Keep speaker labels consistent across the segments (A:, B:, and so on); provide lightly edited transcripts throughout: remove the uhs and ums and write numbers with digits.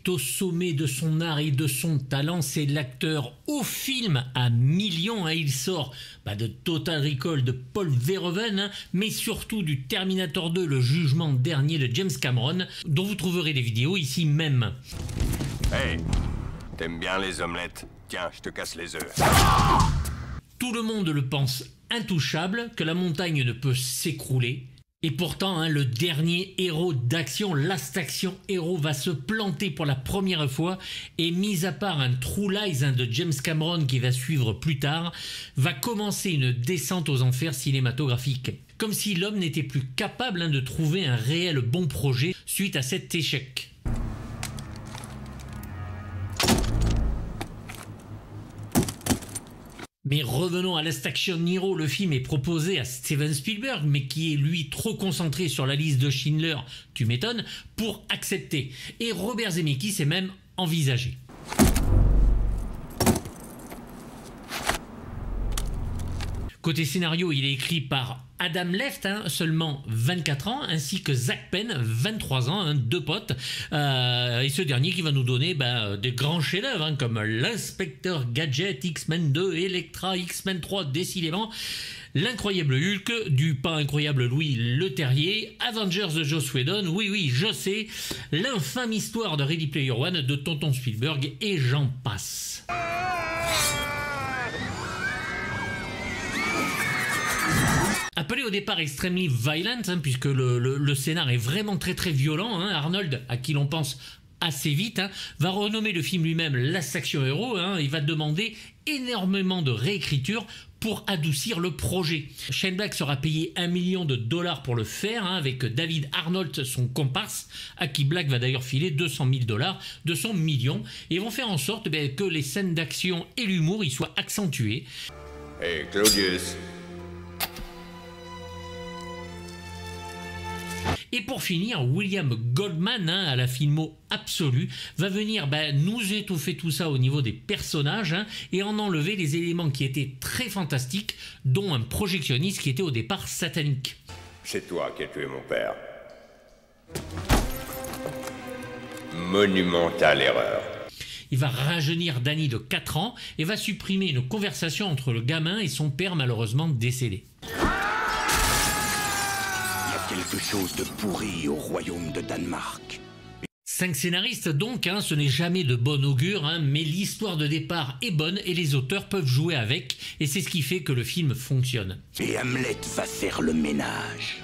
A: est au sommet de son art et de son talent, c'est l'acteur au film à millions. Il sort de Total Recall de Paul Verhoeven, mais surtout du Terminator 2, le jugement dernier de James Cameron, dont vous trouverez des vidéos ici même.
B: Hey, t'aimes bien les omelettes? Tiens, je te casse les œufs.
A: Tout le monde le pense intouchable, que la montagne ne peut s'écrouler. Et pourtant, le dernier héros d'action, Last Action Hero, va se planter pour la première fois. Et mis à part un True Lies de James Cameron qui va suivre plus tard, va commencer une descente aux enfers cinématographiques. Comme si l'homme n'était plus capable de trouver un réel bon projet suite à cet échec. Mais revenons à Last Action Hero, le film est proposé à Steven Spielberg, mais qui est lui trop concentré sur la liste de Schindler, tu m'étonnes, pour accepter. Et Robert Zemeckis est même envisagé. Côté scénario, il est écrit par Adam Left, seulement 24 ans, ainsi que Zach Penn, 23 ans, deux potes. Et ce dernier qui va nous donner des grands chefs-d'œuvre, comme l'Inspecteur Gadget, X-Men 2, Elektra, X-Men 3, décidément. L'incroyable Hulk, du pas incroyable Louis Leterrier, Avengers de Joss Whedon, oui, je sais, l'infâme histoire de Ready Player One de Tonton Spielberg, et j'en passe. Appelé au départ Extremely Violent, puisque le scénar est vraiment très violent, Arnold, à qui l'on pense assez vite, va renommer le film lui-même Last Action Hero. Il va demander énormément de réécriture pour adoucir le projet. Shane Black sera payé $1 million pour le faire, avec David Arnold, son comparse, à qui Black va d'ailleurs filer $200 000 de son million, et vont faire en sorte que les scènes d'action et l'humour y soient accentués.
B: Hey Claudius.
A: Et pour finir, William Goldman, à la filmo absolue, va venir nous étouffer tout ça au niveau des personnages, et en enlever les éléments qui étaient très fantastiques, dont un projectionniste qui était au départ satanique.
B: C'est toi qui as tué mon père. Monumentale erreur.
A: Il va rajeunir Danny de 4 ans et va supprimer une conversation entre le gamin et son père malheureusement décédé.
C: Quelque chose de pourri au royaume de Danemark.
A: 5 scénaristes donc, ce n'est jamais de bon augure, mais l'histoire de départ est bonne et les auteurs peuvent jouer avec, et c'est ce qui fait que le film fonctionne.
C: Et Hamlet va faire le ménage.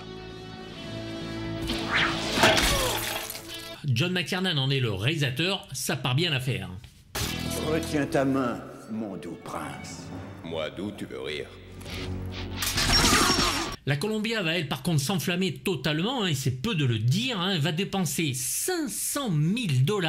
A: John McTiernan en est le réalisateur, ça part bien l'affaire.
D: Retiens ta main, mon doux prince.
B: Moi, d'où tu veux rire?
A: La Columbia va, elle, par contre, s'enflammer totalement, et c'est peu de le dire, elle va dépenser $500 000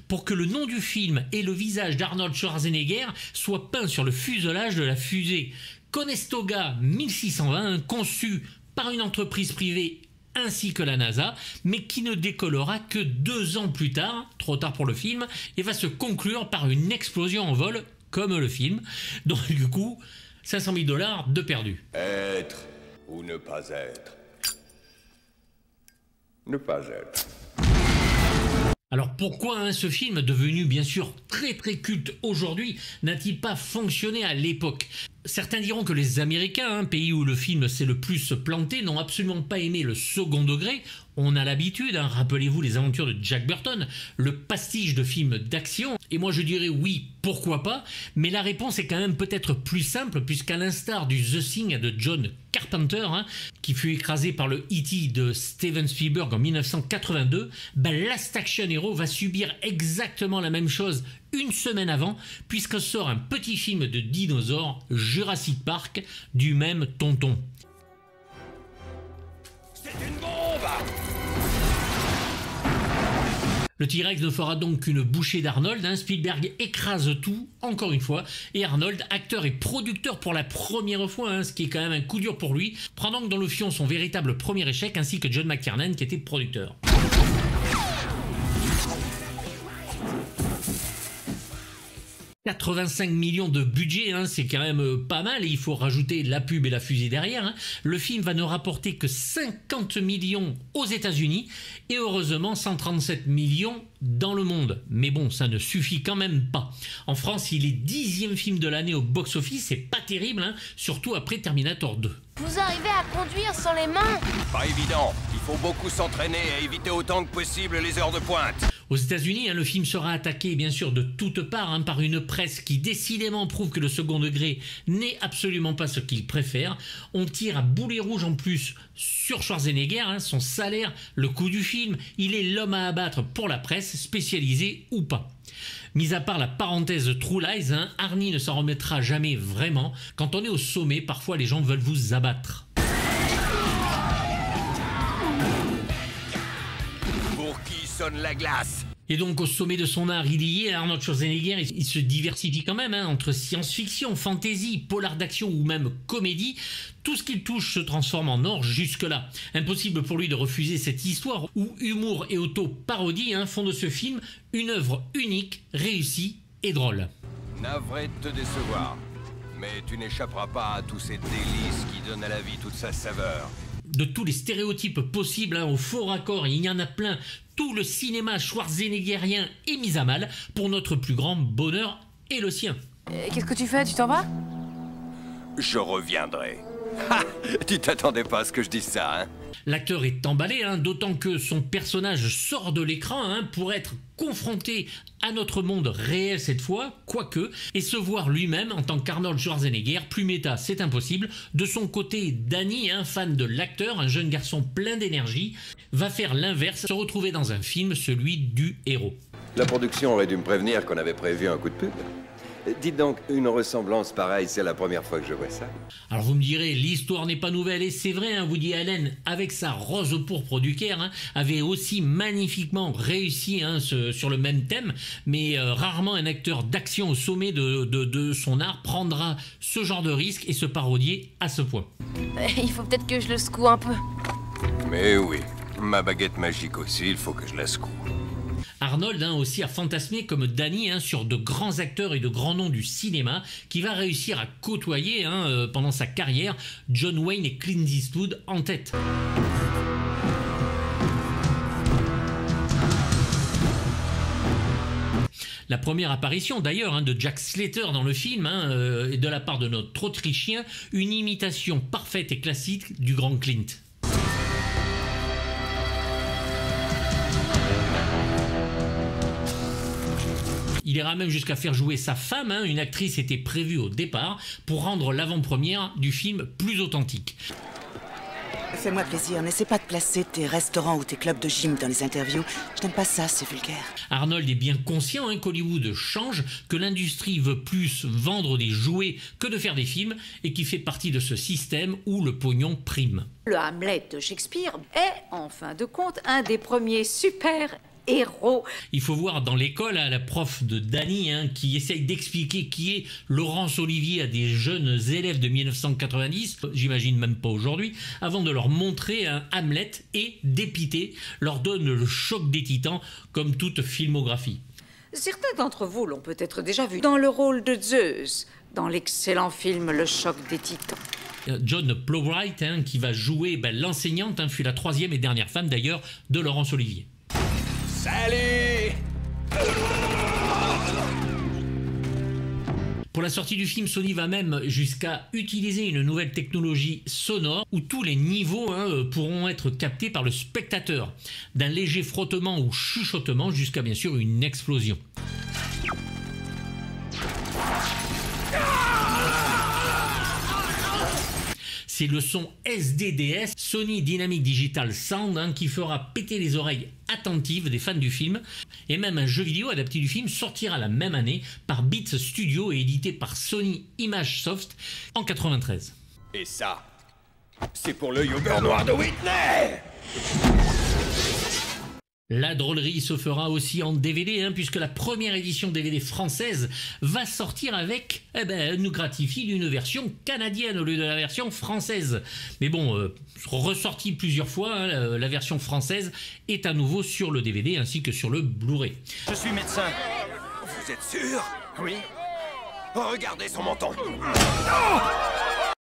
A: pour que le nom du film et le visage d'Arnold Schwarzenegger soient peints sur le fuselage de la fusée Conestoga 1620, conçue par une entreprise privée ainsi que la NASA, mais qui ne décollera que 2 ans plus tard, trop tard pour le film, et va se conclure par une explosion en vol, comme le film. Donc du coup, $500 000 de perdu.
B: Être ou ne pas être. Ne pas être.
A: Alors pourquoi ce film, devenu bien sûr très culte aujourd'hui, n'a-t-il pas fonctionné à l'époque? Certains diront que les Américains, pays où le film s'est le plus planté, n'ont absolument pas aimé le second degré. On a l'habitude, rappelez-vous les aventures de Jack Burton, le pastiche de films d'action. Et moi je dirais oui, pourquoi pas, mais la réponse est quand même peut-être plus simple, puisqu'à l'instar du The Thing de John Carpenter, qui fut écrasé par le E.T. de Steven Spielberg en 1982, Last Action Hero va subir exactement la même chose une semaine avant, puisque sort un petit film de dinosaures, Jurassic Park, du même tonton.
C: C'est une bombe!
A: Le T-Rex ne fera donc qu'une bouchée d'Arnold, Spielberg écrase tout, encore une fois, et Arnold, acteur et producteur pour la première fois, ce qui est quand même un coup dur pour lui, prend donc dans le fion son véritable premier échec, ainsi que John McTiernan qui était producteur. 85 millions de budget, hein, c'est quand même pas mal, et il faut rajouter la pub et la fusée derrière. Hein. Le film va ne rapporter que 50 millions aux États-Unis et heureusement 137 millions dans le monde. Mais bon, ça ne suffit quand même pas. En France, il est 10e film de l'année au box-office, c'est pas terrible, hein, surtout après Terminator 2.
E: Vous arrivez à conduire sans les mains?
B: Pas évident. Il faut beaucoup s'entraîner et éviter autant que possible les heures de pointe.
A: Aux États-Unis, hein, le film sera attaqué bien sûr de toutes parts hein, par une presse qui décidément prouve que le second degré n'est absolument pas ce qu'il préfère. On tire à boulet rouge en plus sur Schwarzenegger, hein, son salaire, le coût du film. Il est l'homme à abattre pour la presse, spécialisée ou pas. Mis à part la parenthèse True Lies, hein, Arnie ne s'en remettra jamais vraiment. Quand on est au sommet, parfois les gens veulent vous abattre.
B: Pour qui sonne la glace?
A: Et donc au sommet de son art, il y est, Arnold Schwarzenegger, il se diversifie quand même, hein, entre science-fiction, fantasy, polar d'action ou même comédie. Tout ce qu'il touche se transforme en or jusque-là. Impossible pour lui de refuser cette histoire où humour et auto-parodie hein, font de ce film une œuvre unique, réussie et drôle.
B: Navré de te décevoir, mais tu n'échapperas pas à tous ces délices qui donnent à la vie toute sa saveur.
A: De tous les stéréotypes possibles hein, au faux raccord, il y en a plein. Tout le cinéma schwarzeneggerien est mis à mal pour notre plus grand bonheur et le sien.
E: Qu'est-ce que tu fais? Tu t'en vas?
B: Je reviendrai. Ha! Tu t'attendais pas à ce que je dise ça, hein?
A: L'acteur est emballé, hein, d'autant que son personnage sort de l'écran hein, pour être confronté à notre monde réel cette fois, quoique, et se voir lui-même en tant qu'Arnold Schwarzenegger, plus méta, c'est impossible. De son côté, Danny, un fan de l'acteur, un jeune garçon plein d'énergie, va faire l'inverse, se retrouver dans un film, celui du héros.
B: La production aurait dû me prévenir qu'on avait prévu un coup de pub. Dites donc, une ressemblance pareille, c'est la première fois que je vois ça.
A: Alors vous me direz, l'histoire n'est pas nouvelle, et c'est vrai, hein, Woody Allen, avec sa rose pourpre du Caire, hein, avait aussi magnifiquement réussi hein, sur le même thème, mais rarement un acteur d'action au sommet de son art prendra ce genre de risque et se parodier à ce point.
E: Il faut peut-être que je le secoue un peu.
B: Mais oui, ma baguette magique aussi, il faut que je la secoue.
A: Arnold hein, aussi a fantasmé comme Danny hein, sur de grands acteurs et de grands noms du cinéma qui va réussir à côtoyer hein, pendant sa carrière John Wayne et Clint Eastwood en tête. La première apparition d'ailleurs hein, de Jack Slater dans le film hein, est de la part de notre Autrichien, une imitation parfaite et classique du grand Clint. Il ira même jusqu'à faire jouer sa femme, hein, une actrice était prévue au départ, pour rendre l'avant-première du film plus authentique.
F: Fais-moi plaisir, n'essaie pas de placer tes restaurants ou tes clubs de gym dans les interviews. Je n'aime pas ça, c'est vulgaire.
A: Arnold est bien conscient hein, qu'Hollywood change, que l'industrie veut plus vendre des jouets que de faire des films, et qui fait partie de ce système où le pognon prime.
G: Le Hamlet de Shakespeare est, en fin de compte, un des premiers super héros.
A: Il faut voir dans l'école hein, la prof de Danny hein, qui essaye d'expliquer qui est Laurence Olivier à des jeunes élèves de 1990, j'imagine même pas aujourd'hui, avant de leur montrer un Hamlet et dépité, leur donne le choc des titans comme toute filmographie.
G: Certains d'entre vous l'ont peut-être déjà vu dans le rôle de Zeus, dans l'excellent film Le Choc des Titans.
A: John Plowright hein, qui va jouer l'enseignante, hein, fut la troisième et dernière femme d'ailleurs de Laurence Olivier.
B: Salut!
A: Pour la sortie du film, Sony va même jusqu'à utiliser une nouvelle technologie sonore où tous les niveaux hein, pourront être captés par le spectateur, d'un léger frottement ou chuchotement jusqu'à bien sûr une explosion. C'est le son SDDS, Sony Dynamic Digital Sound, hein, qui fera péter les oreilles attentives des fans du film. Et même un jeu vidéo adapté du film sortira la même année par Beats Studio et édité par Sony Imagesoft en 93.
B: Et ça, c'est pour le yoga noir de Whitney!
A: La drôlerie se fera aussi en DVD, hein, puisque la première édition DVD française va sortir avec, nous gratifie d'une version canadienne au lieu de la version française. Mais bon, ressortie plusieurs fois, hein, la version française est à nouveau sur le DVD ainsi que sur le Blu-ray.
B: Je suis médecin. Vous êtes sûr? Oui. Regardez son menton.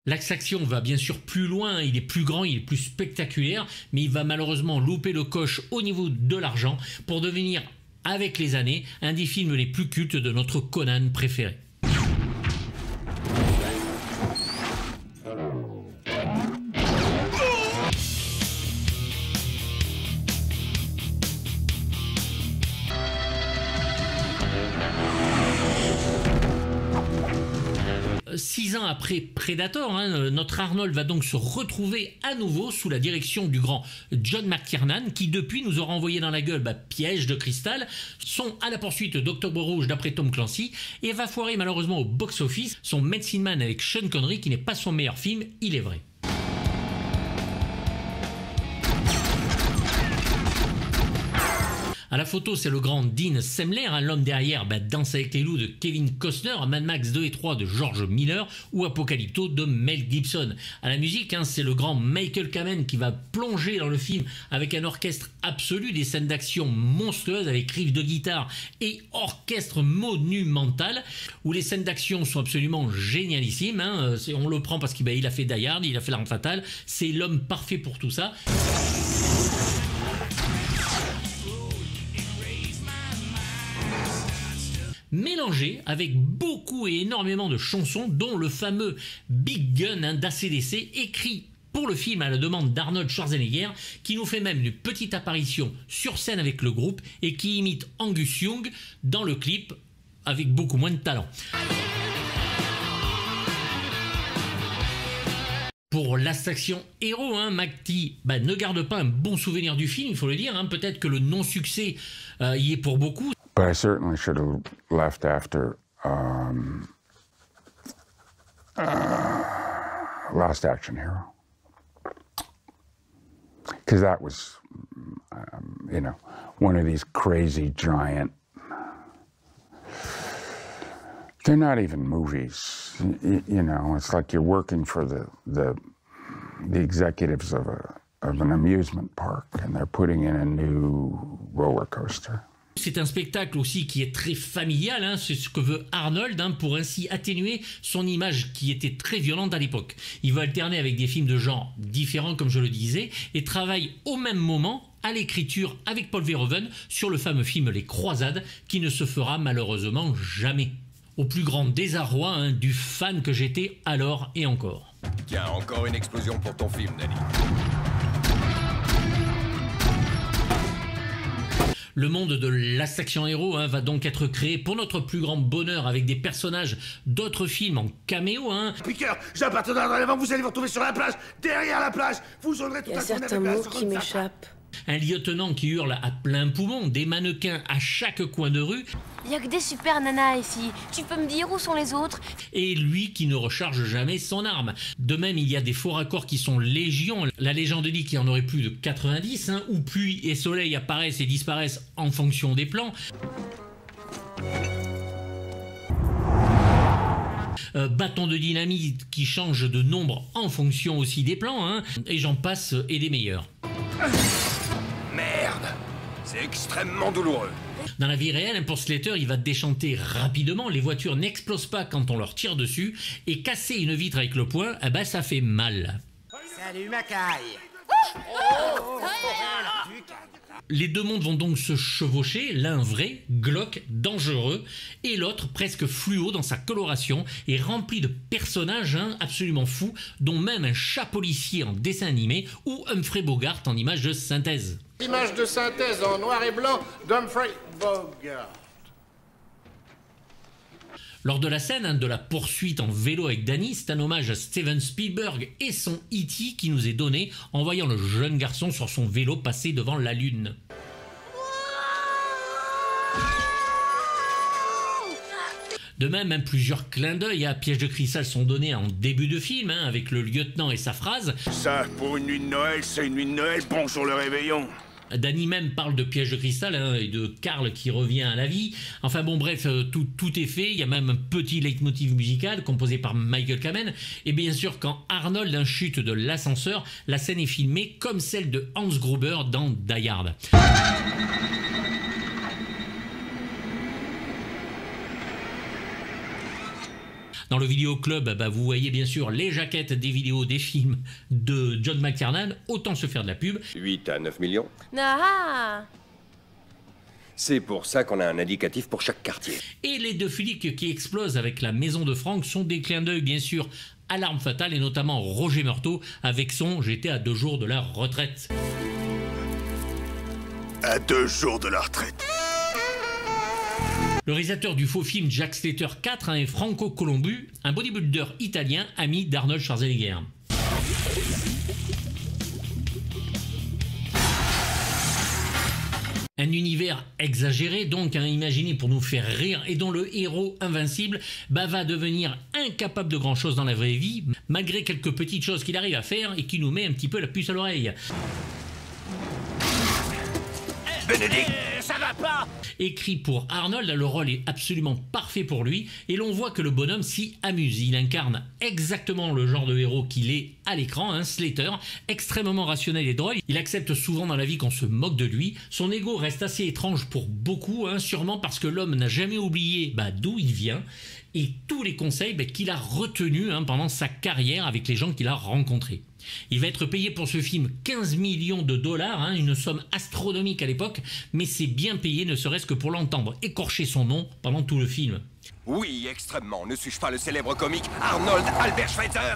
A: L'action va bien sûr plus loin, il est plus grand, il est plus spectaculaire, mais il va malheureusement louper le coche au niveau de l'argent pour devenir, avec les années, un des films les plus cultes de notre Conan préféré. 6 ans après Predator, notre Arnold va donc se retrouver à nouveau sous la direction du grand John McTiernan, qui depuis nous aura envoyé dans la gueule Piège de cristal, son À la poursuite d'Octobre Rouge d'après Tom Clancy, et va foirer malheureusement au box-office son Medicine Man avec Sean Connery, qui n'est pas son meilleur film, il est vrai. À la photo, c'est le grand Dean Semler, l'homme derrière Danse avec les loups de Kevin Costner, Mad Max 2 et 3 de George Miller ou Apocalypto de Mel Gibson. À la musique, c'est le grand Michael Kamen qui va plonger dans le film avec un orchestre absolu, des scènes d'action monstrueuses avec riffs de guitare et orchestre monumental, où les scènes d'action sont absolument génialissimes. On le prend parce qu'il a fait Die Hard, il a fait L'Arme Fatale, c'est l'homme parfait pour tout ça. Mélangé avec beaucoup et énormément de chansons, dont le fameux Big Gun d'ACDC, écrit pour le film à la demande d'Arnold Schwarzenegger, qui nous fait même une petite apparition sur scène avec le groupe et qui imite Angus Young dans le clip avec beaucoup moins de talent. Pour Last Action Hero, McTee ne garde pas un bon souvenir du film, il faut le dire. Peut-être que le non-succès y est pour beaucoup.
H: But I certainly should have left after Last Action Hero. Because that was, one of these crazy giant... They're not even movies, it's like you're working for the executives of an amusement park and they're putting in a new roller coaster.
A: C'est un spectacle aussi qui est très familial, c'est ce que veut Arnold pour ainsi atténuer son image qui était très violente à l'époque. Il va alterner avec des films de genre différents comme je le disais et travaille au même moment à l'écriture avec Paul Verhoeven sur le fameux film Les Croisades qui ne se fera malheureusement jamais. Au plus grand désarroi du fan que j'étais alors et encore.
B: Tiens, encore une explosion pour ton film, Danny.
A: Le monde de Last Action Hero va donc être créé pour notre plus grand bonheur avec des personnages d'autres films en caméo.
D: Piqueur, j'ai un partenaire dans les vents, vous allez vous retrouver sur la plage, derrière la plage, vous aurez tout
E: Il y a
D: un
E: certains mots qui m'échappent.
A: Un lieutenant qui hurle à plein poumon, des mannequins à chaque coin de rue.
E: Il y a que des super nanas ici. Tu peux me dire où sont les autres?
A: Et lui qui ne recharge jamais son arme. De même, il y a des faux raccords qui sont légion. La légende dit qu'il y en aurait plus de 90, où pluie et soleil apparaissent et disparaissent en fonction des plans. Bâton de dynamite qui change de nombre en fonction aussi des plans, et j'en passe et des meilleurs.
B: Merde, c'est extrêmement douloureux.
A: Dans la vie réelle, pour Slater, il va déchanter rapidement, les voitures n'explosent pas quand on leur tire dessus, et casser une vitre avec le poing, ça fait mal.
F: Salut Macaille.
A: Les deux mondes vont donc se chevaucher, l'un vrai, glauque, dangereux, et l'autre presque fluo dans sa coloration et rempli de personnages absolument fous, dont même un chat policier en dessin animé ou Humphrey Bogart en image de synthèse.
I: Image de synthèse en noir et blanc d'Humphrey Bogart.
A: Lors de la scène de la poursuite en vélo avec Danny, c'est un hommage à Steven Spielberg et son E.T. qui nous est donné en voyant le jeune garçon sur son vélo passer devant la Lune. De même, plusieurs clins d'œil à Piège de cristal sont donnés en début de film, avec le lieutenant et sa phrase.
C: Ça, pour une nuit de Noël, c'est une nuit de Noël, bonjour le réveillon.
A: Danny même parle de Piège de cristal et de Carl qui revient à la vie. Enfin bon, bref, tout est fait. Il y a même un petit leitmotiv musical composé par Michael Kamen. Et bien sûr, quand Arnold chute de l'ascenseur, la scène est filmée comme celle de Hans Gruber dans Die Hard. Dans le vidéoclub, bah, vous voyez bien sûr les jaquettes des vidéos des films de John McTiernan, autant se faire de la pub.
B: 8 à 9 millions.
E: Ah!
B: C'est pour ça qu'on a un indicatif pour chaque quartier.
A: Et les deux flics qui explosent avec la maison de Franck sont des clins d'œil bien sûr à L'Arme Fatale et notamment Roger Meurthaud avec son « J'étais à 2 jours de la retraite ».
D: À 2 jours de la retraite.
A: Le réalisateur du faux film Jack Slater 4 est Franco Colombu, un bodybuilder italien ami d'Arnold Schwarzenegger. Un univers exagéré, donc imaginé pour nous faire rire et dont le héros invincible va devenir incapable de grand chose dans la vraie vie, malgré quelques petites choses qu'il arrive à faire et qui nous met un petit peu la puce à l'oreille.
D: Bénédicte, ça va pas!
A: Écrit pour Arnold, le rôle est absolument parfait pour lui et l'on voit que le bonhomme s'y amuse. Il incarne exactement le genre de héros qu'il est à l'écran, Slater, extrêmement rationnel et drôle. Il accepte souvent dans la vie qu'on se moque de lui. Son ego reste assez étrange pour beaucoup, sûrement parce que l'homme n'a jamais oublié d'où il vient et tous les conseils qu'il a retenus pendant sa carrière avec les gens qu'il a rencontrés. Il va être payé pour ce film 15 millions de dollars, une somme astronomique à l'époque, mais c'est bien payé ne serait-ce que pour l'entendre écorcher son nom pendant tout le film.
C: Oui, extrêmement. Ne suis-je pas le célèbre comique Arnold Albert Schweitzer?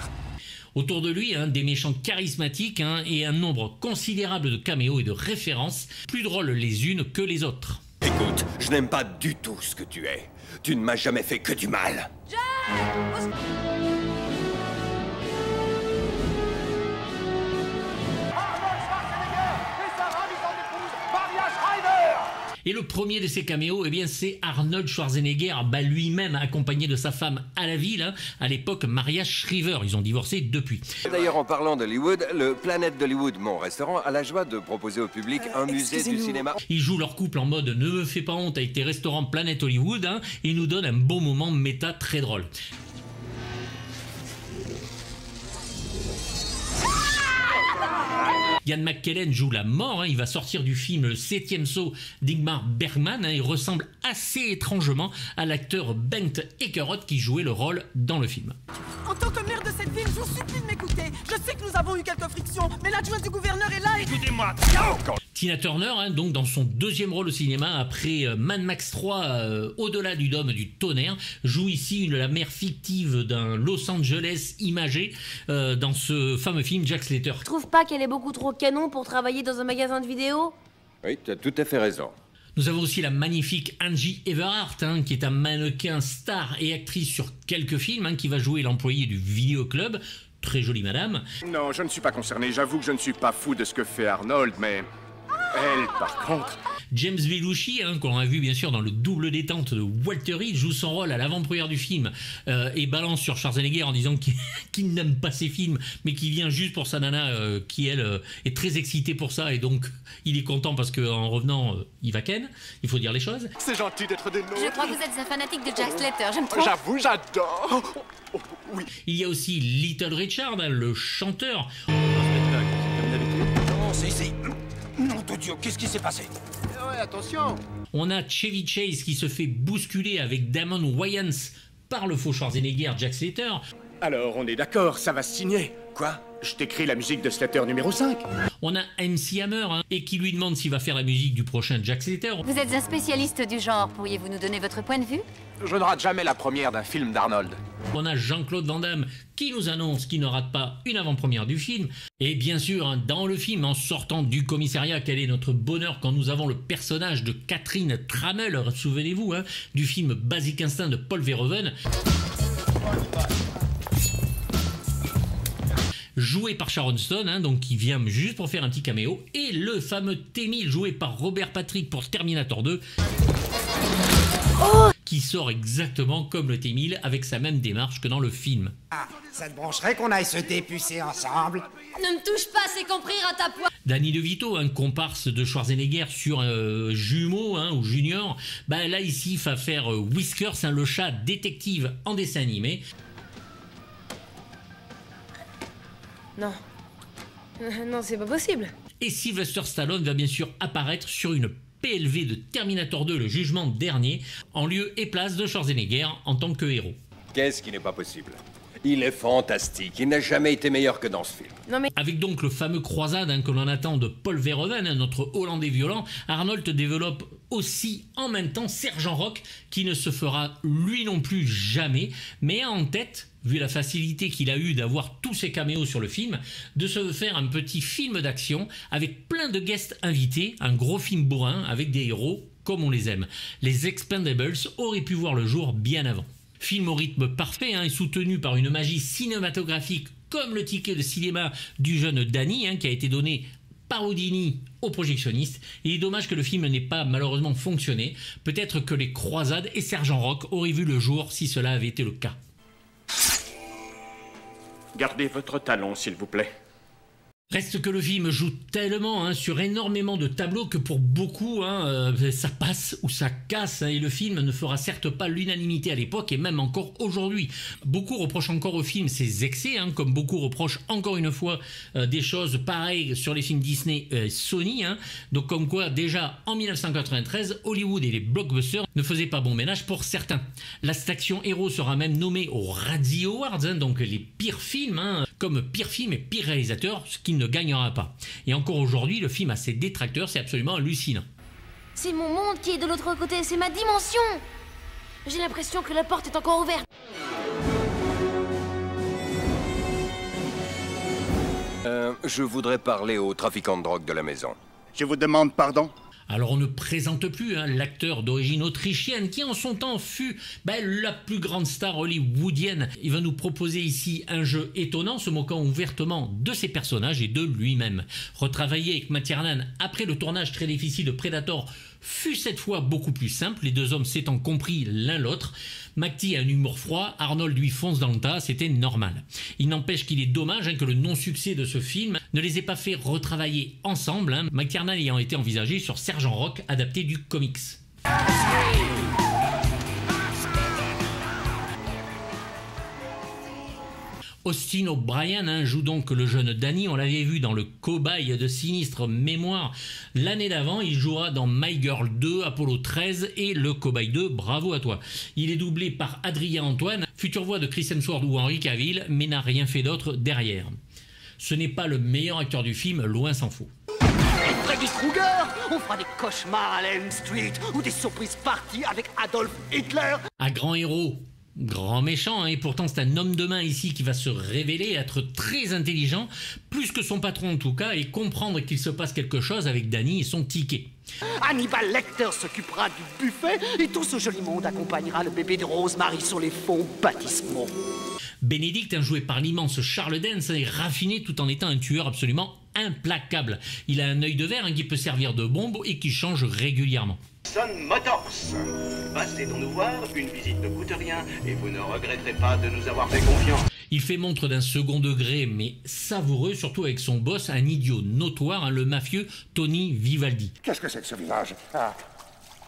A: Autour de lui, des méchants charismatiques et un nombre considérable de caméos et de références, plus drôles les unes que les autres.
B: Écoute, je n'aime pas du tout ce que tu es. Tu ne m'as jamais fait que du mal. Et le premier de ces caméos, c'est Arnold Schwarzenegger, lui-même accompagné de sa femme à la ville, à l'époque Maria Shriver. Ils ont divorcé depuis. D'ailleurs, en parlant d'Hollywood, le Planet d'Hollywood, mon restaurant, a la joie de proposer au public un musée du cinéma.
A: Ils jouent leur couple en mode « Ne me fais pas honte » avec tes restaurants Planet Hollywood et nous donnent un bon moment méta très drôle. Ian McKellen joue la mort, il va sortir du film Le 7e saut d'Ingmar Bergman, il ressemble assez étrangement à l'acteur Bengt Ekeroth qui jouait le rôle dans le film.
J: En tant que maire de cette ville, je vous supplie de m'écouter. Je sais que nous avons eu quelques frictions, mais l'adjoint du gouverneur est là et...
D: Écoutez-moi.
A: Tina Turner, donc dans son deuxième rôle au cinéma, après Mad Max 3, Au-delà du dôme du tonnerre, joue ici la mère fictive d'un Los Angeles imagé dans ce fameux film Jack Slater.
E: Tu trouves pas qu'elle est beaucoup trop canon pour travailler dans un magasin de vidéos?
B: Oui, tu as tout à fait raison.
A: Nous avons aussi la magnifique Angie Everhart, qui est un mannequin star et actrice sur quelques films, qui va jouer l'employé du vidéoclub. Très jolie madame.
I: Non, je ne suis pas concerné. J'avoue que je ne suis pas fou de ce que fait Arnold, mais... Elle, par contre...
A: James Belushi, qu'on a vu bien sûr dans le double détente de Walter Hill, joue son rôle à l'avant-première du film et balance sur Schwarzenegger en disant qu'il n'aime pas ses films, mais qu'il vient juste pour sa nana qui, elle, est très excitée pour ça et donc il est content parce qu'en revenant, il va ken, il faut dire les choses.
I: C'est gentil d'être des nôtres.
E: Je crois que vous êtes un fanatique de Jack Slater, j'aime trop.
I: J'avoue, j'adore. Oh, oui.
A: Il y a aussi Little Richard, le chanteur.
C: Non, c'est ici. Nom de Dieu, qu'est-ce qui s'est passé?
I: Ouais, attention.
A: On a Chevy Chase qui se fait bousculer avec Damon Wayans par le faux Schwarzenegger Jack Slater.
I: Alors, on est d'accord, ça va se signer.
C: Quoi?
I: Je t'écris la musique de Slater numéro 5.
A: On a MC Hammer et qui lui demande s'il va faire la musique du prochain Jack Slater.
E: Vous êtes un spécialiste du genre, pourriez-vous nous donner votre point de vue?
I: Je ne rate jamais la première d'un film d'Arnold.
A: On a Jean-Claude Van Damme qui nous annonce qu'il ne rate pas une avant-première du film. Et bien sûr, dans le film, en sortant du commissariat, quel est notre bonheur quand nous avons le personnage de Catherine Tramell, souvenez-vous, du film Basic Instinct de Paul Verhoeven. Joué par Sharon Stone, donc qui vient juste pour faire un petit caméo, et le fameux T-1000 joué par Robert Patrick pour Terminator 2, qui sort exactement comme le T-1000 avec sa même démarche que dans le film.
K: Ah, ça te brancherait qu'on aille se dépucer ensemble?
E: Ne me touche pas, c'est compris, ratapouin.
A: Danny DeVito, un comparse de Schwarzenegger sur Jumeau ou Junior, là ici il va faire Whiskers, le chat détective en dessin animé.
E: Non. Non, c'est pas possible.
A: Et Sylvester Stallone va bien sûr apparaître sur une PLV de Terminator 2, le jugement dernier, en lieu et place de Schwarzenegger en tant que héros.
C: Qu'est-ce qui n'est pas possible? Il est fantastique. Il n'a jamais été meilleur que dans ce film.
E: Non mais...
A: Avec donc le fameux croisade que l'on attend de Paul Verhoeven, notre Hollandais violent, Arnold développe aussi en même temps Sergent Rock, qui ne se fera lui non plus jamais, mais a en tête, vu la facilité qu'il a eue d'avoir tous ses caméos sur le film, de se faire un petit film d'action avec plein de guests invités, un gros film bourrin avec des héros comme on les aime. Les Expendables auraient pu voir le jour bien avant. Film au rythme parfait et soutenu par une magie cinématographique comme le ticket de cinéma du jeune Danny qui a été donné par Houdini aux projectionnistes. Il est dommage que le film n'ait pas malheureusement fonctionné. Peut-être que les Croisades et Sergent Rock auraient vu le jour si cela avait été le cas.
I: Gardez votre talon, s'il vous plaît.
A: Reste que le film joue tellement sur énormément de tableaux que pour beaucoup ça passe ou ça casse et le film ne fera certes pas l'unanimité à l'époque et même encore aujourd'hui. Beaucoup reprochent encore au film ses excès, comme beaucoup reprochent encore une fois des choses pareilles sur les films Disney et Sony. Donc comme quoi déjà en 1993 Hollywood et les blockbusters ne faisaient pas bon ménage pour certains. Last Action Hero sera même nommé aux Razzie Awards, donc les pires films, comme pire film et pire réalisateur, ce qui ne gagnera pas. Et encore aujourd'hui, le film a ses détracteurs, c'est absolument hallucinant.
E: C'est mon monde qui est de l'autre côté, c'est ma dimension. J'ai l'impression que la porte est encore ouverte.
C: Je voudrais parler au trafiquant de drogue de la maison.
D: Je vous demande pardon?
A: Alors on ne présente plus l'acteur d'origine autrichienne qui en son temps fut la plus grande star hollywoodienne. Il va nous proposer ici un jeu étonnant, se moquant ouvertement de ses personnages et de lui-même. Retravaillé avec Matt Tiernan après le tournage très difficile de Predator fut cette fois beaucoup plus simple, les deux hommes s'étant compris l'un l'autre. McTee a un humour froid, Arnold lui fonce dans le tas, c'était normal. Il n'empêche qu'il est dommage que le non-succès de ce film ne les ait pas fait retravailler ensemble, McTiernan ayant été envisagé sur Sergent Rock, adapté du comics. Austin O'Brien joue donc le jeune Danny, on l'avait vu dans le cobaye de sinistre mémoire l'année d'avant, il jouera dans My Girl 2, Apollo 13 et le cobaye 2, bravo à toi. Il est doublé par Adrien Antoine, future voix de Chris Hemsworth ou Henry Cavill, mais n'a rien fait d'autre derrière. Ce n'est pas le meilleur acteur du film, loin s'en faut.
K: Freddy Krueger, on fera des cauchemars à la Elm Street ou des surprises parties avec Adolf Hitler.
A: Un grand héros, grand méchant, et pourtant c'est un homme de main ici qui va se révéler être très intelligent, plus que son patron en tout cas, et comprendre qu'il se passe quelque chose avec Danny et son ticket.
K: Hannibal Lecter s'occupera du buffet et tout ce joli monde accompagnera le bébé de Rosemary sur les fonds baptismaux.
A: Benedict, joué par l'immense Charles Dance, est raffiné tout en étant un tueur absolument implacable. Il a un œil de verre qui peut servir de bombe et qui change régulièrement.
L: Sun Motors. Passez donc nous voir, une visite ne coûte rien et vous ne regretterez pas de nous avoir fait confiance.
A: Il fait montre d'un second degré mais savoureux, surtout avec son boss, un idiot notoire, le mafieux Tony Vivaldi.
D: Qu'est-ce que c'est que ce village?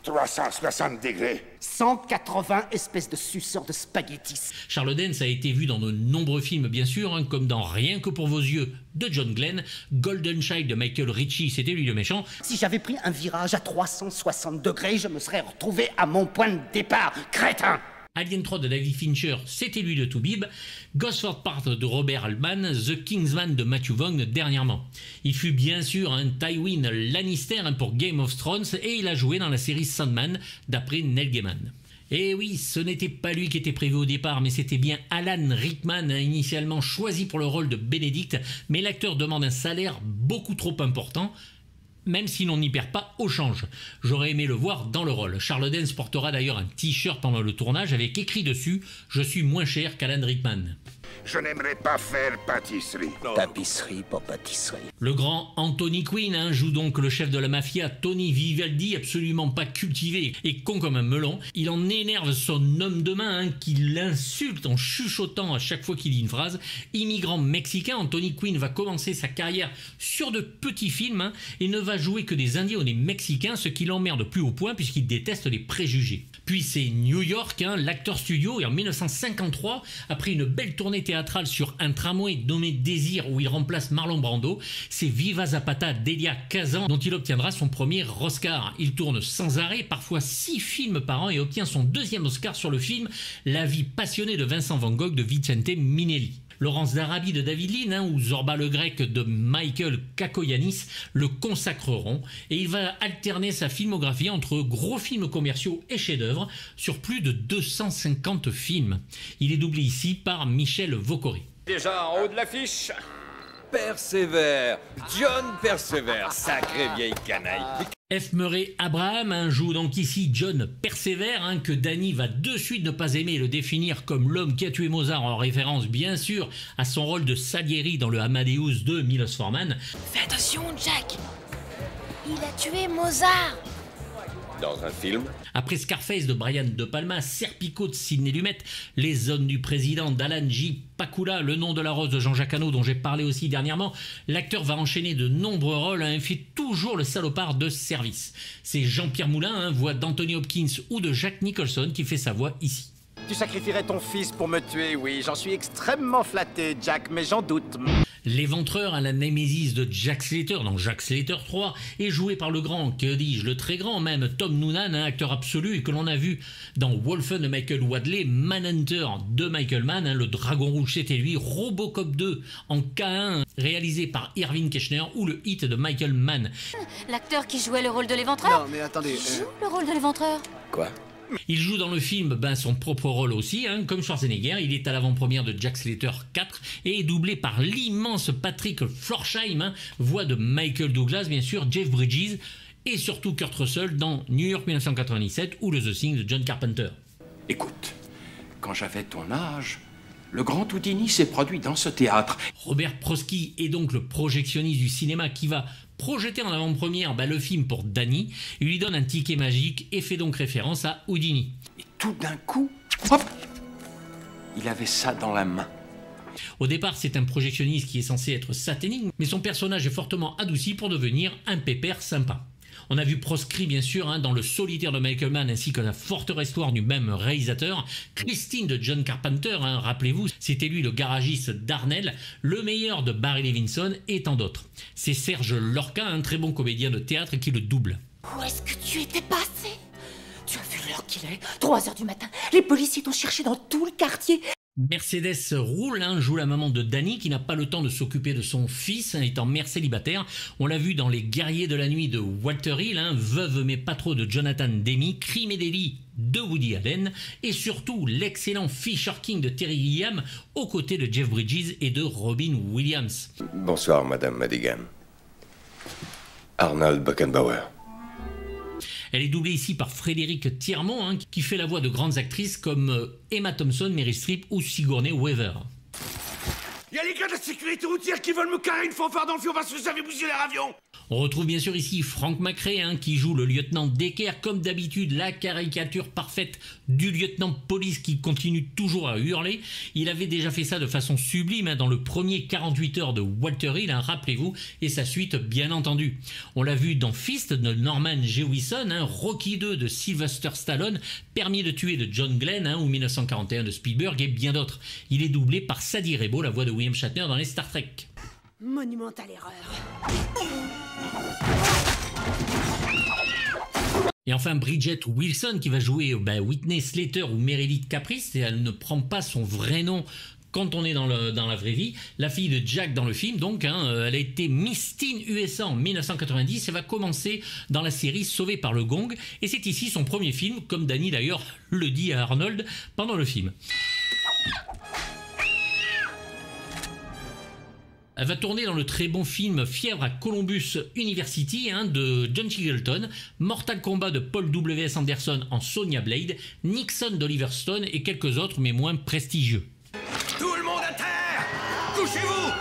D: 360 degrés.
K: 180 espèces de suceurs de spaghettis.
A: Charles Dance a été vu dans de nombreux films bien sûr, comme dans Rien que pour vos yeux de John Glenn, Golden Child de Michael Ritchie, c'était lui le méchant.
K: Si j'avais pris un virage à 360 degrés, je me serais retrouvé à mon point de départ, crétin.
A: Alien 3 de David Fincher, c'était lui de Toubib. Gosford Park de Robert Altman, The Kingsman de Matthew Vaughn dernièrement. Il fut bien sûr un Tywin Lannister pour Game of Thrones et il a joué dans la série Sandman d'après Neil Gaiman. Et oui, ce n'était pas lui qui était prévu au départ, mais c'était bien Alan Rickman, initialement choisi pour le rôle de Benedict, mais l'acteur demande un salaire beaucoup trop important, même si l'on n'y perd pas au change. J'aurais aimé le voir dans le rôle. Charles Dance portera d'ailleurs un t-shirt pendant le tournage avec écrit dessus « Je suis moins cher qu'Alan Rickman ».
D: Je n'aimerais pas faire pâtisserie.
K: Tapisserie, pas pâtisserie.
A: Le grand Anthony Quinn joue donc le chef de la mafia Tony Vivaldi, absolument pas cultivé et con comme un melon. Il en énerve son homme de main qui l'insulte en chuchotant à chaque fois qu'il dit une phrase. Immigrant mexicain, Anthony Quinn va commencer sa carrière sur de petits films et ne va jouer que des Indiens ou des Mexicains, ce qui l'emmerde plus au point puisqu'il déteste les préjugés. Puis c'est New York, hein, l'Actors Studio, et en 1953, après une belle tournée théâtrale sur un tramway nommé Désir où il remplace Marlon Brando, c'est Viva Zapata d'Elia Kazan dont il obtiendra son premier Oscar. Il tourne sans arrêt, parfois 6 films par an, et obtient son 2e Oscar sur le film La vie passionnée de Vincent Van Gogh de Vicente Minelli. Laurence d'Arabie de David Lean, hein, ou Zorba le Grec de Michael Kakoyannis le consacreront, et il va alterner sa filmographie entre gros films commerciaux et chefs-d'œuvre sur plus de 250 films. Il est doublé ici par Michel Vaucory.
C: Déjà en haut de l'affiche, Persévère, John Persévère, sacré vieille canaille.
A: F. Murray Abraham, hein, joue donc ici John Persévère, hein, que Danny va de suite ne pas aimer et le définir comme l'homme qui a tué Mozart, en référence bien sûr à son rôle de Salieri dans le Amadeus de Milos Forman.
E: Fais attention, Jack. Il a tué Mozart.
C: Dans un film.
A: Après Scarface de Brian De Palma, Serpico de Sidney Lumet, Les Zones du Président d'Alan J. Pakula, Le Nom de la Rose de Jean-Jacques Hano dont j'ai parlé aussi dernièrement, l'acteur va enchaîner de nombreux rôles, hein, et fait toujours le salopard de service. C'est Jean-Pierre Moulin, hein, voix d'Anthony Hopkins ou de Jack Nicholson, qui fait sa voix ici.
M: Tu sacrifierais ton fils pour me tuer, oui, j'en suis extrêmement flatté, Jack, mais j'en doute.
A: L'éventreur à la némésis de Jack Slater, dans Jack Slater 3, est joué par le grand, que dis-je, le très grand même, Tom Noonan, un acteur absolu et que l'on a vu dans Wolfen de Michael Wadley, Manhunter de Michael Mann, hein, le Dragon Rouge c'était lui, Robocop 2 en K1 réalisé par Irving Keschner ou le Hit de Michael Mann.
E: L'acteur qui jouait le rôle de l'éventreur?
M: Non mais attendez...
E: Qui joue le rôle de l'éventreur?
C: Quoi?
A: Il joue dans le film son propre rôle aussi, hein, comme Schwarzenegger. Il est à l'avant-première de Jack Slater 4 et est doublé par l'immense Patrick Florsheim, hein, voix de Michael Douglas, bien sûr, Jeff Bridges et surtout Kurt Russell dans New York 1997 ou le The Thing de John Carpenter.
L: Écoute, quand j'avais ton âge, le grand Houdini s'est produit dans ce théâtre.
A: Robert Prosky est donc le projectionniste du cinéma qui va projeter en avant-première le film pour Danny. Il lui donne un ticket magique et fait donc référence à Houdini.
L: Et tout d'un coup, hop, il avait ça dans la main.
A: Au départ, c'est un projectionniste qui est censé être satanique, mais son personnage est fortement adouci pour devenir un pépère sympa. On a vu Proscrit, bien sûr, hein, dans Le Solitaire de Michael Mann, ainsi que La Forteresse Histoire du même réalisateur. Christine de John Carpenter, hein, rappelez-vous, c'était lui le garagiste d'Arnell, Le Meilleur de Barry Levinson et tant d'autres. C'est Serge Lorca, un très bon comédien de théâtre, qui le double.
E: Où est-ce que tu étais passé? Tu as vu l'heure qu'il est? 3 heures du matin. Les policiers t'ont cherché dans tout le quartier.
A: Mercedes Roule, hein, joue la maman de Danny qui n'a pas le temps de s'occuper de son fils, hein, étant mère célibataire. On l'a vu dans Les Guerriers de la Nuit de Walter Hill, hein, Veuve mais pas trop de Jonathan Demme, Crime et délit de Woody Allen et surtout l'excellent Fisher King de Terry Gilliam aux côtés de Jeff Bridges et de Robin Williams.
C: Bonsoir, Madame Madigan. Arnold Buckenbauer.
A: Elle est doublée ici par Frédéric Thiermont, hein, qui fait la voix de grandes actrices comme Emma Thompson, Meryl Streep ou Sigourney Weaver.
D: Il y a les gars de la sécurité routière qui veulent me carrer une fanfare dans le fion parce que j'avais bousillé leur avion.
A: On retrouve bien sûr ici Frank McRae, hein, qui joue le lieutenant Decker, comme d'habitude la caricature parfaite du lieutenant police qui continue toujours à hurler. Il avait déjà fait ça de façon sublime, hein, dans le premier 48 heures de Walter Hill, hein, rappelez-vous, et sa suite bien entendu. On l'a vu dans Fist de Norman Jewison, hein, Rocky 2 de Sylvester Stallone, Permis de tuer de John Glenn, hein, ou 1941 de Spielberg et bien d'autres. Il est doublé par Sadie Rebo, la voix de William Shatner dans les Star Trek.
J: Monumentale erreur.
A: Et enfin Bridget Wilson qui va jouer Whitney Slater ou Meredith Caprice, et elle ne prend pas son vrai nom quand on est dans la vraie vie. La fille de Jack dans le film, donc, hein, elle a été Miss Teen USA en 1990 et va commencer dans la série Sauvée par le Gong. Et c'est ici son premier film, comme Danny d'ailleurs le dit à Arnold pendant le film. Elle va tourner dans le très bon film Fièvre à Columbus University, hein, de John Singleton, Mortal Kombat de Paul W.S. Anderson en Sonya Blade, Nixon d'Oliver Stone et quelques autres mais moins prestigieux.
C: Tout le monde à terre! Couchez-vous!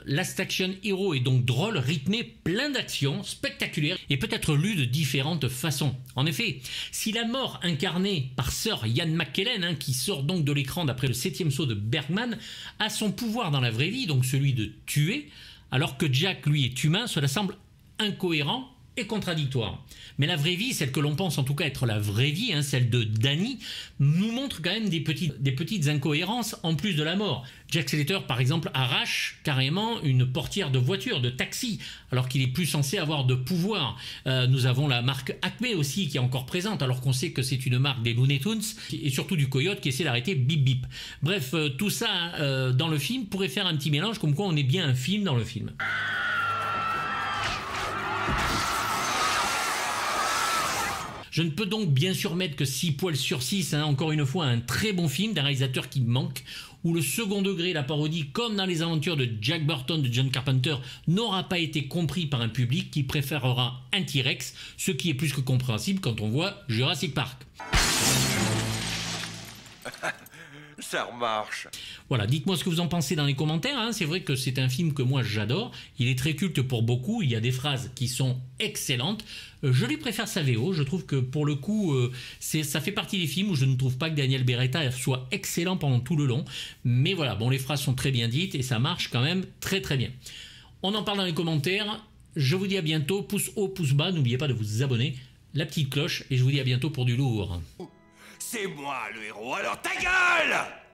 A: Last Action Hero est donc drôle, rythmé, plein d'action, spectaculaire et peut être lu de différentes façons. En effet, si la mort incarnée par Sir Ian McKellen, hein, qui sort donc de l'écran d'après le 7e saut de Bergman, a son pouvoir dans la vraie vie, donc celui de tuer, alors que Jack lui est humain, cela semble incohérent et contradictoire. Mais la vraie vie, celle que l'on pense en tout cas être la vraie vie, hein, celle de Danny, nous montre quand même des petites incohérences en plus de la mort. Jack Slater, par exemple, arrache carrément une portière de voiture, de taxi, alors qu'il est plus censé avoir de pouvoir. Nous avons la marque Acme aussi qui est encore présente, alors qu'on sait que c'est une marque des Looney Tunes et surtout du Coyote qui essaie d'arrêter Bip Bip. Bref, tout ça dans le film pourrait faire un petit mélange, comme quoi on est bien un film dans le film. Je ne peux donc bien sûr mettre que 6 poils sur 6, hein, encore une fois un très bon film d'un réalisateur qui manque, où le second degré, la parodie, comme dans les aventures de Jack Burton de John Carpenter, n'aura pas été compris par un public qui préférera un T-Rex, ce qui est plus que compréhensible quand on voit Jurassic Park.
C: Ça remarche.
A: Voilà, dites-moi ce que vous en pensez dans les commentaires, hein. C'est vrai que c'est un film que moi j'adore, il est très culte pour beaucoup, il y a des phrases qui sont excellentes. Je lui préfère sa VO, je trouve que pour le coup, ça fait partie des films où je ne trouve pas que Daniel Beretta soit excellent pendant tout le long. Mais voilà, bon, les phrases sont très bien dites et ça marche quand même très très bien. On en parle dans les commentaires, je vous dis à bientôt, pouce haut, pouce bas, n'oubliez pas de vous abonner, la petite cloche, et je vous dis à bientôt pour du lourd.
D: C'est moi le héros, alors ta gueule!